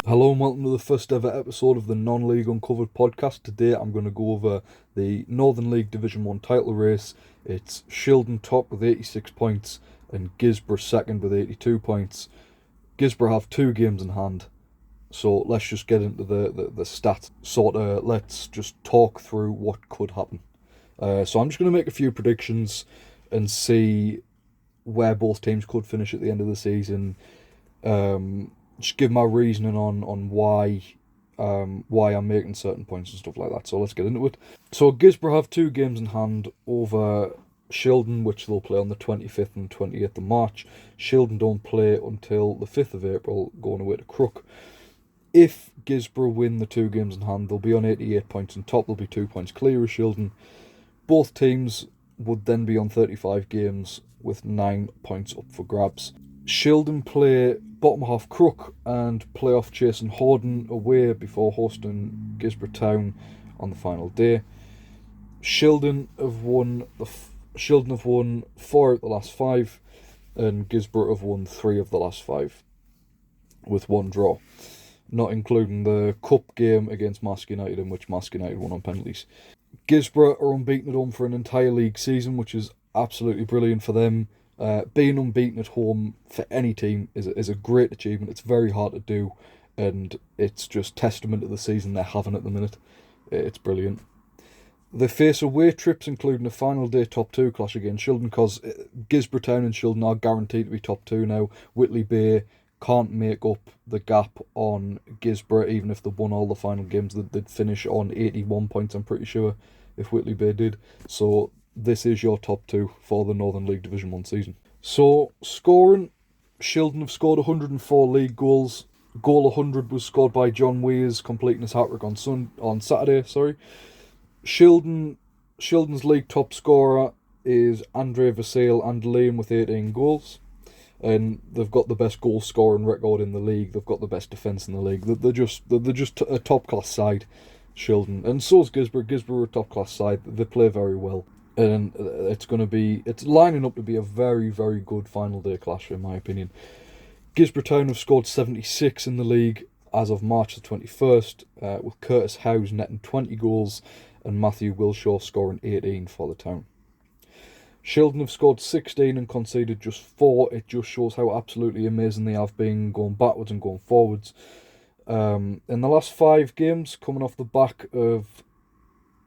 Hello and welcome to the first ever episode of the Non-League Uncovered podcast. Today I'm going to go over the Northern League Division 1 title race. It's Shildon top with 86 points and Guisborough second with 82 points. Guisborough have 2 games in hand, so let's just get into the stats. Let's just talk through what could happen. So I'm just going to make a few predictions and see where both teams could finish at the end of the season. Just give my reasoning on why I'm making certain points and stuff like that. So let's get into it. So Guisborough have 2 games in hand over Shildon, which they'll play on the 25th and 28th of March. Shildon don't play until the 5th of April, going away to Crook. If Guisborough win the 2 games in hand, they'll be on 88 points on top. They'll be 2 points clear of Shildon. Both teams would then be on 35 games with 9 points up for grabs. Shildon play bottom half Crook and playoff chasing Horden away before hosting Guisborough Town on the final day. Shildon have won 4 out of the last 5, and Guisborough have won 3 of the last 5 with 1 draw, not including the cup game against Mask United, in which Mask United won on penalties. Guisborough are unbeaten at home for an entire league season, which is absolutely brilliant for them. Being unbeaten at home for any team is a great achievement. It's very hard to do, and it's just testament to the season they're having at the minute. It's brilliant. They face away trips, including a final day top 2 clash against Shildon, because Guisborough Town and Shildon are guaranteed to be top 2 now. Whitley Bay can't make up the gap on Guisborough, even if they won all the final games. They'd finish on 81 points, I'm pretty sure, if Whitley Bay did. So this is your top 2 for the Northern League Division 1 season. So, scoring, Shildon have scored 104 league goals. Goal 100 was scored by John Weirs, completing his hat-trick on Saturday. Shildon's league top scorer is Andre Vasile Andelean with 18 goals. And they've got the best goal scoring record in the league. They've got the best defence in the league. They're just a top-class side, Shildon. And so is Guisborough. Guisborough are a top-class side. They play very well. And it's lining up to be a very, very good final day clash, in my opinion. Guisborough Town have scored 76 in the league as of March the 21st, with Curtis Howes netting 20 goals and Matthew Wilshaw scoring 18 for the Town. Shildon have scored 16 and conceded just 4. It just shows how absolutely amazing they have been going backwards and going forwards. In the last 5 games, coming off the back of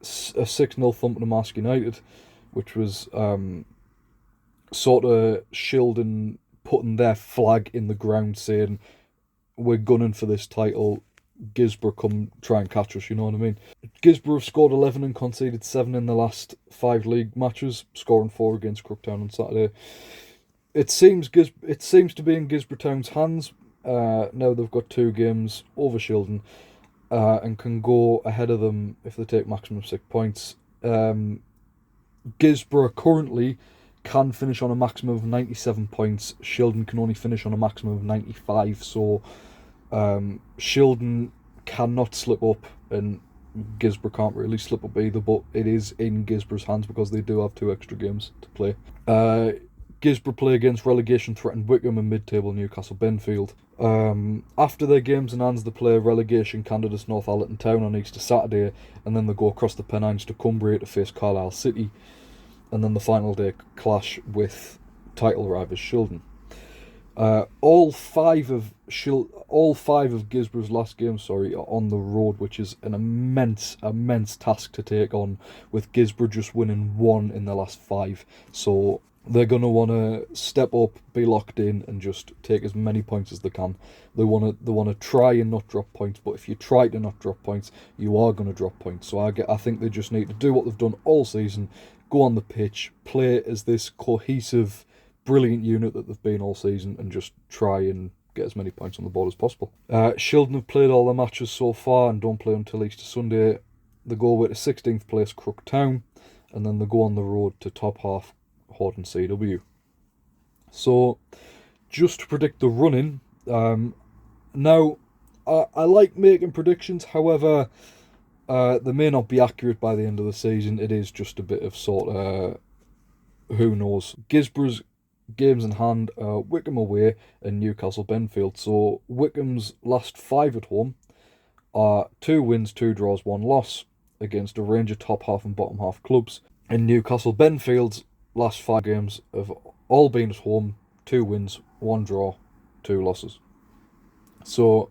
a 6-0 thump to Mask United, which was sort of Shildon putting their flag in the ground saying, we're gunning for this title, Guisborough come try and catch us, you know what I mean? Guisborough have scored 11 and conceded 7 in the last 5 league matches, scoring 4 against Crooktown on Saturday. It seems to be in Guisborough Town's hands. Now they've got 2 games over Shildon, and can go ahead of them if they take maximum 6 points. Guisborough currently can finish on a maximum of 97 points. Shildon can only finish on a maximum of 95, so Shildon cannot slip up, and Guisborough can't really slip up either, but it is in Guisborough's hands because they do have 2 extra games to play. Guisborough play against relegation-threatened Wickham and mid-table Newcastle Benfield. After their games in hands, they play relegation candidates Northallerton Town on Easter Saturday, and then they go across the Pennines to Cumbria to face Carlisle City, and then the final day clash with title rivals Shildon. All five of Guisborough's last games, are on the road, which is an immense task to take on, with Guisborough just winning 1 in the last 5. So they're going to want to step up, be locked in, and just take as many points as they can. They want to try and not drop points, but if you try to not drop points, you are going to drop points. So I think they just need to do what they've done all season, go on the pitch, play as this cohesive, brilliant unit that they've been all season, and just try and get as many points on the board as possible. Shildon have played all their matches so far and don't play until Easter Sunday. They go away to 16th place Crook Town, and then they go on the road to top half Horden CW. So, just to predict the running, now I like making predictions, however, they may not be accurate by the end of the season. It is just a bit of sort of who knows. Guisborough's games in hand, Wycombe away and Newcastle Benfield. So Wycombe's last 5 at home are 2 wins, 2 draws, 1 loss against a range of top half and bottom half clubs. And Newcastle Benfield's last 5 games have all been at home, 2 wins, 1 draw, 2 losses. So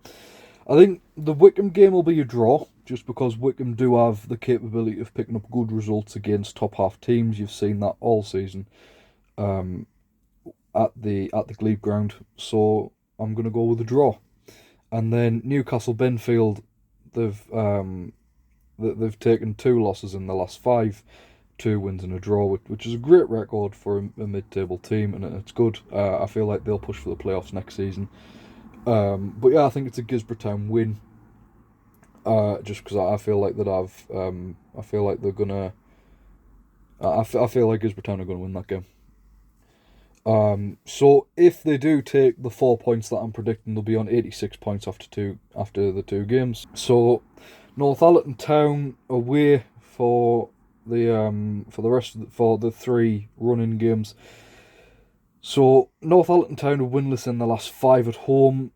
I think the Wycombe game will be a draw, just because Wycombe do have the capability of picking up good results against top half teams. You've seen that all season at the Glebe ground. So I'm going to go with a draw. And then Newcastle Benfield, they've taken 2 losses in the last 5, 2 wins and a draw, which is a great record for a mid-table team, and it's good. I feel like they'll push for the playoffs next season. But yeah, I think it's a Guisborough Town win. Just because I feel like I feel like they're gonna. I feel like Guisborough Town are gonna win that game. So if they do take the 4 points that I'm predicting, they'll be on 86 points after the 2 games. So Northallerton Town away for the 3 running games. So Northallerton Town are winless in the last 5 at home,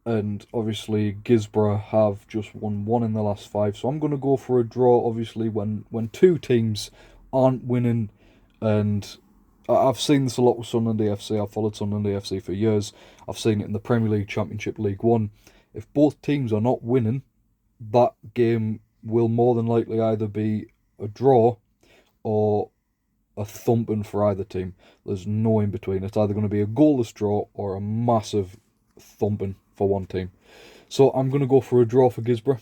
and obviously Guisborough have just won 1 in the last 5. So I'm going to go for a draw. Obviously, when 2 teams aren't winning, and I've seen this a lot with Sunderland AFC. I've followed Sunderland AFC for years. I've seen it in the Premier League, Championship, League One. If both teams are not winning, that game will more than likely either be a draw or a thumping for either team. There's no in between. It's either going to be a goalless draw or a massive thumping for one team. So I'm going to go for a draw for Guisborough.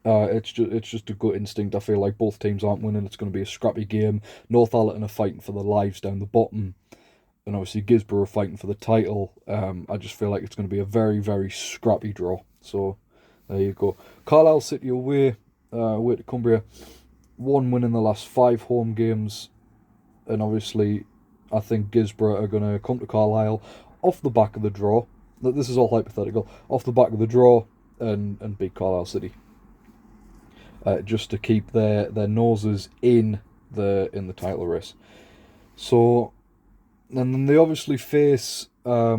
It's just a gut instinct. I feel like both teams aren't winning. It's going to be a scrappy game. Northallerton are fighting for their lives down the bottom, and obviously Guisborough are fighting for the title. I just feel like it's going to be a very, very scrappy draw. So there you go. Carlisle City away to Cumbria. 1 win in the last 5 home games, and obviously I think Guisborough are going to come to Carlisle off the back of the draw. This is all hypothetical. Off the back of the draw and beat Carlisle City. Just to keep their noses in the title race. So, and then they obviously face a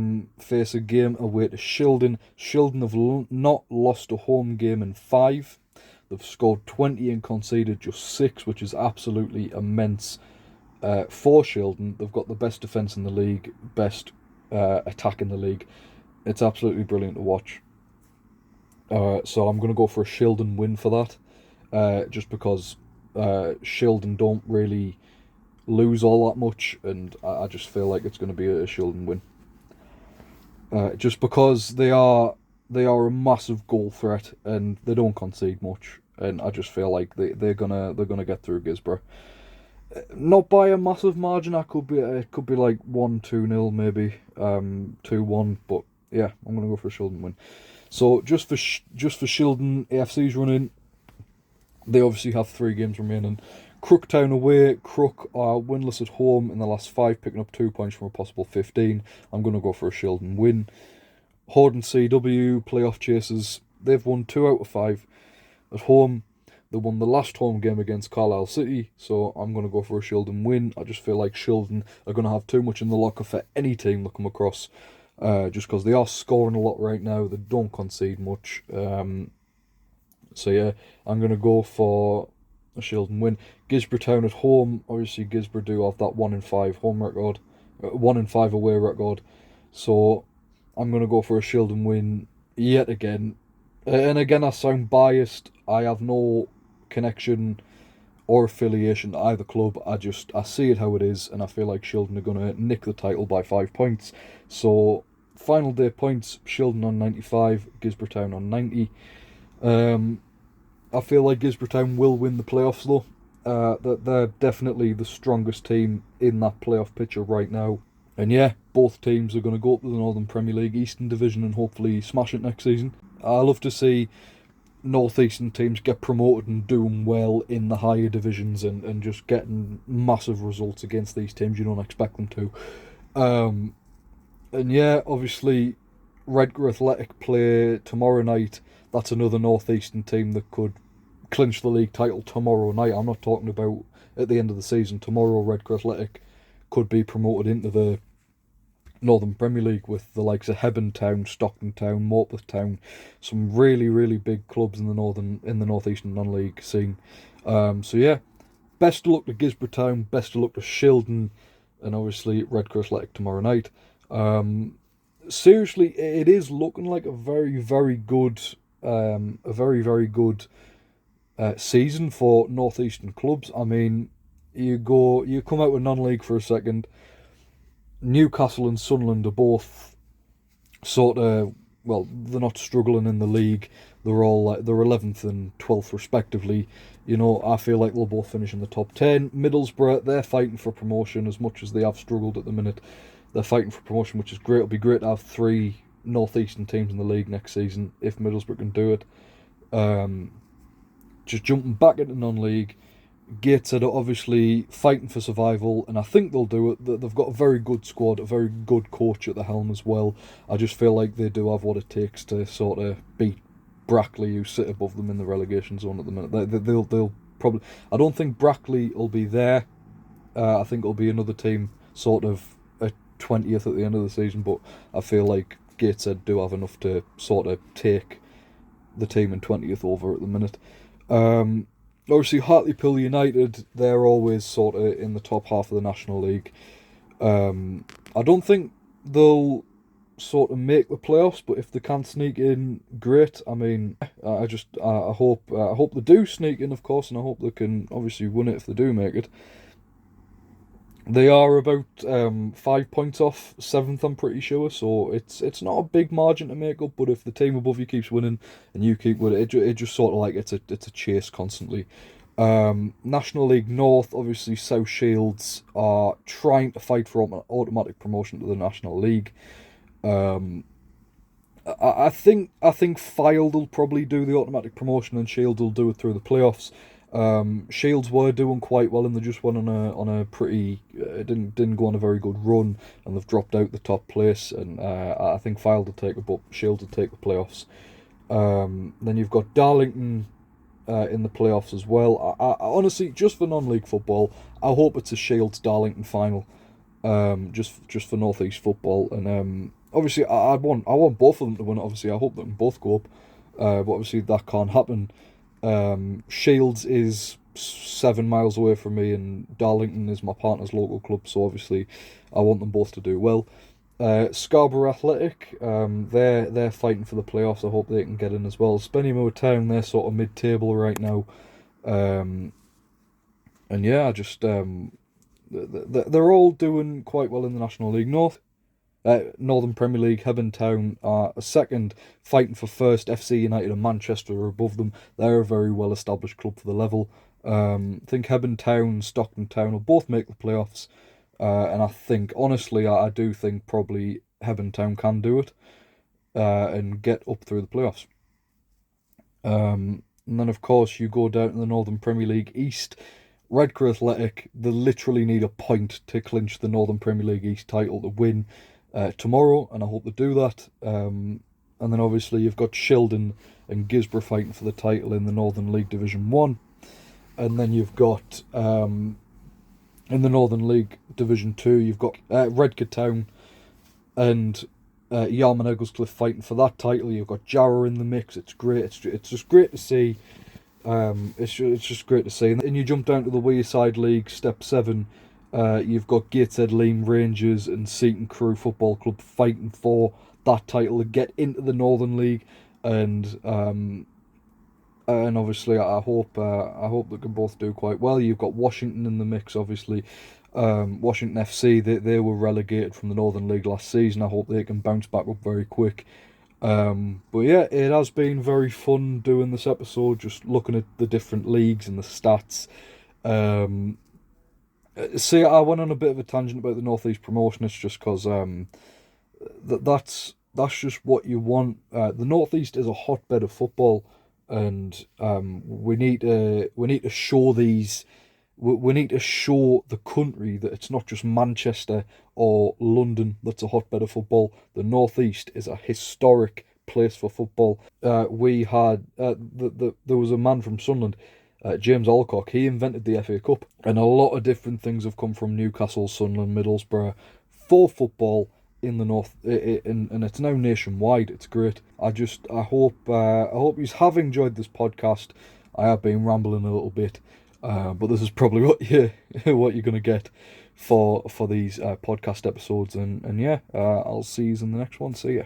game away to Shildon. Shildon have not lost a home game in 5. They've scored 20 and conceded just 6, which is absolutely immense for Shildon. They've got the best defence in the league, best attack in the league. It's absolutely brilliant to watch. So I'm going to go for a Shildon win for that. Just because Shildon don't really lose all that much, and I just feel like it's going to be a Shildon win. Just because they are a massive goal threat and they don't concede much, and I just feel like they're gonna get through Guisborough. Not by a massive margin. It could be like 1-2-0 maybe, 2-1. But yeah, I'm gonna go for a Shildon win. So just for Shildon AFC's running. They obviously have 3 games remaining. Crook Town away. Crook are winless at home in the last 5, picking up 2 points from a possible 15. I'm going to go for a Shildon win. Horden CW, playoff chasers. They've won 2 out of 5 at home. They won the last home game against Carlisle City, so I'm going to go for a Shildon win. I just feel like Shildon are going to have too much in the locker for any team that come across, just because they are scoring a lot right now. They don't concede much. So yeah, I'm going to go for a Shildon win. Guisborough Town at home. Obviously, Guisborough do have that 1-5 home record, 1-5 away record. So I'm going to go for a Shildon win yet again. And again, I sound biased. I have no connection or affiliation to either club. I see it how it is, and I feel like Shildon are going to nick the title by 5 points. So final day points: Shildon on 95, Guisborough Town on 90. I feel like Guisborough Town will win the playoffs though. They're definitely the strongest team in that playoff picture right now. And yeah, both teams are going to go up to the Northern Premier League Eastern Division and hopefully smash it next season. I love to see Northeastern teams get promoted and doing well in the higher divisions and just getting massive results against these teams you don't expect them to. And yeah, obviously Redcar Athletic play tomorrow night. That's another Northeastern team that could clinch the league title tomorrow night. I'm not talking about at the end of the season. Tomorrow, Redcar Athletic could be promoted into Northern Premier League with the likes of Hebburn Town, Stockton Town, Morpeth Town, some really, really big clubs in the northeastern non-league scene. So yeah, best of luck to Guisborough Town, best of luck to Shildon, and obviously Redcar Athletic tomorrow night. Seriously, it is looking like a very, very good, season for northeastern clubs. I mean, you come out with non-league for a second. Newcastle and Sunderland are both sort of, well, they're not struggling in the league. They're all like, they're 11th and 12th respectively. You know, I feel like they'll both finish in the top 10. Middlesbrough, they're fighting for promotion as much as they have struggled at the minute. They're fighting for promotion, which is great. It'll be great to have 3 northeastern teams in the league next season if Middlesbrough can do it. Just jumping back into non-league, Gateshead are obviously fighting for survival, and I think they'll do it. They've got a very good squad, a very good coach at the helm as well. I just feel like they do have what it takes to sort of beat Brackley, who sit above them in the relegation zone at the minute. They'll probably. I don't think Brackley will be there. I think it'll be another team, sort of a 20th at the end of the season. But I feel like Gateshead do have enough to sort of take the team in 20th over at the minute. Obviously, Hartlepool United, they're always sort of in the top half of the National League. I don't think they'll sort of make the playoffs, but if they can sneak in, great. I mean, I hope they do sneak in, of course, and I hope they can obviously win it if they do make it. They are about 5 points off 7th, I'm pretty sure, so it's not a big margin to make up, but if the team above you keeps winning and you keep winning, it just sort of like it's a chase constantly. National League North, obviously South Shields are trying to fight for automatic promotion to the National League. I think Fylde will probably do the automatic promotion and Shields will do it through the playoffs. Shields were doing quite well and they just went on a pretty didn't go on a very good run and they've dropped out the top place, and I think Fylde will take it, but Shields will take the playoffs. Then you've got Darlington in the playoffs as well. I honestly, just for non-league football, I hope it's a Shields Darlington final. Just for North East football, and obviously I want both of them to win. Obviously, I hope they can both go up, but obviously that can't happen. Shields is 7 miles away from me, and Darlington is my partner's local club, so obviously I want them both to do well. Scarborough Athletic, they're fighting for the playoffs. I hope they can get in as well. Spennymoor Town, they're sort of mid-table right now, and yeah, I just they're all doing quite well in the National League North. Northern Premier League, Hebburn Town are a second, fighting for first. FC United and Manchester are above them. They're a very well established club for the level. I think Hebburn Town, Stockton Town will both make the playoffs, and I think, honestly, I do think probably Hebburn Town can do it and get up through the playoffs. And then, of course, you go down to the Northern Premier League East. Redcar Athletic, they literally need a point to clinch the Northern Premier League East title to win tomorrow, and I hope they do that. And then obviously you've got Shildon and Guisborough fighting for the title in the Northern League Division 1. And then you've got, in the Northern League Division 2, you've got Redcar Town and Yarmouth Egglescliffe fighting for that title. You've got Jarrah in the mix. It's great. It's just great to see. It's just great to see. And you jump down to the Wearside League, Step 7. You've got Gateshead Leam Rangers and Seaton Crew Football Club fighting for that title to get into the Northern League, and obviously I hope they can both do quite well. You've got Washington in the mix, obviously. Washington FC, they were relegated from the Northern League last season. I hope they can bounce back up very quick. But yeah, it has been very fun doing this episode, just looking at the different leagues and the stats. See, I went on a bit of a tangent about the North East promotion. It's just because that's just what you want. The North East is a hotbed of football, and we need to show these. We need to show the country that it's not just Manchester or London that's a hotbed of football. The North East is a historic place for football. We had there was a man from Sunderland, James Alcock. He invented the FA Cup, and a lot of different things have come from Newcastle, Sunderland, Middlesbrough for football. in the north, and it's now nationwide. It's great. I hope you have enjoyed this podcast. I have been rambling a little bit, but this is probably what you're gonna get for these podcast episodes. And yeah, I'll see you in the next one. See ya.